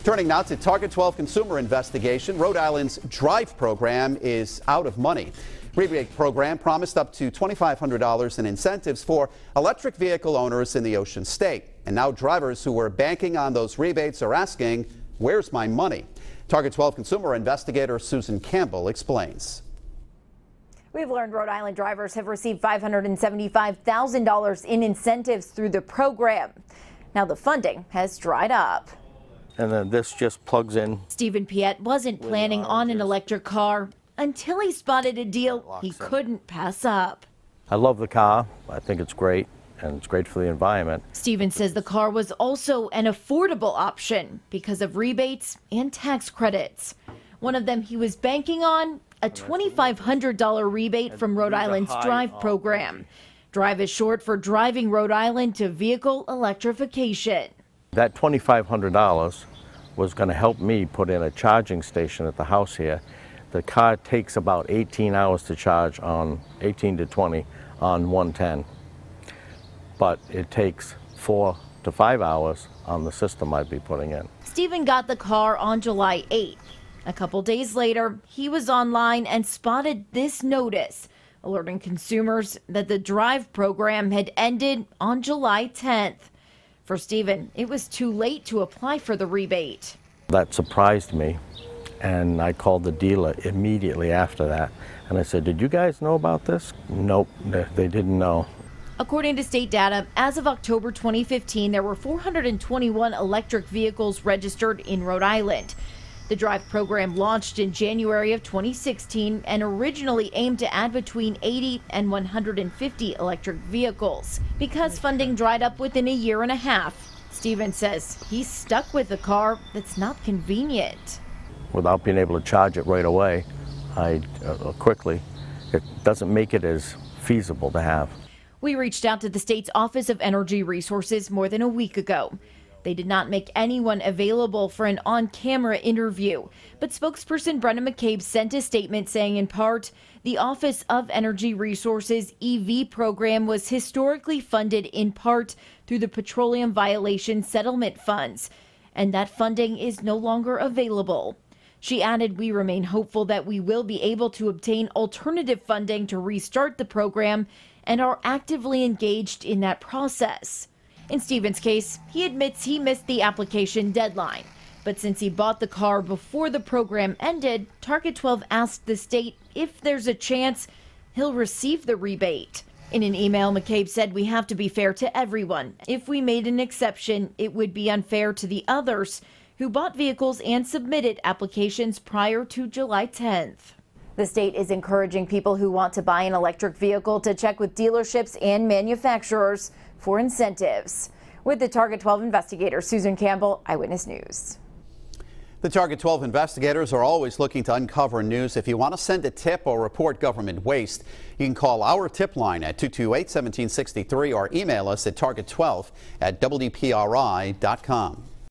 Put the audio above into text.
Turning now to Target 12 consumer investigation. Rhode Island's Drive program is out of money. Rebate program promised up to $2,500 in incentives for electric vehicle owners in the Ocean State. And now drivers who were banking on those rebates are asking, where's my money? Target 12 consumer investigator Susan Campbell explains. We've learned Rhode Island drivers have received $575,000 in incentives through the program. Now the funding has dried up. And then this just plugs in. Stephen Piet wasn't planning on an electric car until he spotted a deal he couldn't pass up. I love the car. I think it's great, and it's great for the environment. Stephen says the car was also an affordable option because of rebates and tax credits. One of them he was banking on, a $2,500 rebate from Rhode Island's Drive program. Drive is short for Driving Rhode Island to Vehicle Electrification. That $2,500 was going to help me put in a charging station at the house here. The car takes about 18 hours to charge on 18 to 20 on 110, but it takes 4 to 5 hours on the system I'd be putting in. Stephen got the car on July 8th. A couple days later, he was online and spotted this notice, alerting consumers that the Drive program had ended on July 10th. For Stephen, it was too late to apply for the rebate. That surprised me, and I called the dealer immediately after that. And I said, did you guys know about this? Nope, they didn't know. According to state data, as of October 2015, there were 421 electric vehicles registered in Rhode Island. The Drive program launched in January of 2016 and originally aimed to add between 80 and 150 electric vehicles. Because funding dried up within a year and a half, Stephen says he's stuck with a car that's not convenient. Without being able to charge it right away, quickly, it doesn't make it as feasible to have. We reached out to the state's Office of Energy Resources more than a week ago. They did not make anyone available for an on-camera interview, but spokesperson Brenna McCabe sent a statement saying, in part, the Office of Energy Resources EV program was historically funded in part through the Petroleum Violation Settlement Funds, and that funding is no longer available. She added, we remain hopeful that we will be able to obtain alternative funding to restart the program and are actively engaged in that process. In Stephen's case, he admits he missed the application deadline. But since he bought the car before the program ended, Target 12 asked the state if there's a chance he'll receive the rebate. In an email, McCabe said we have to be fair to everyone. If we made an exception, it would be unfair to the others who bought vehicles and submitted applications prior to July 10th. The state is encouraging people who want to buy an electric vehicle to check with dealerships and manufacturers for incentives. With the Target 12 investigator, Susan Campbell, Eyewitness News. The Target 12 investigators are always looking to uncover news. If you want to send a tip or report government waste, you can call our tip line at 228-1763 or email us at target12@wdpri.com.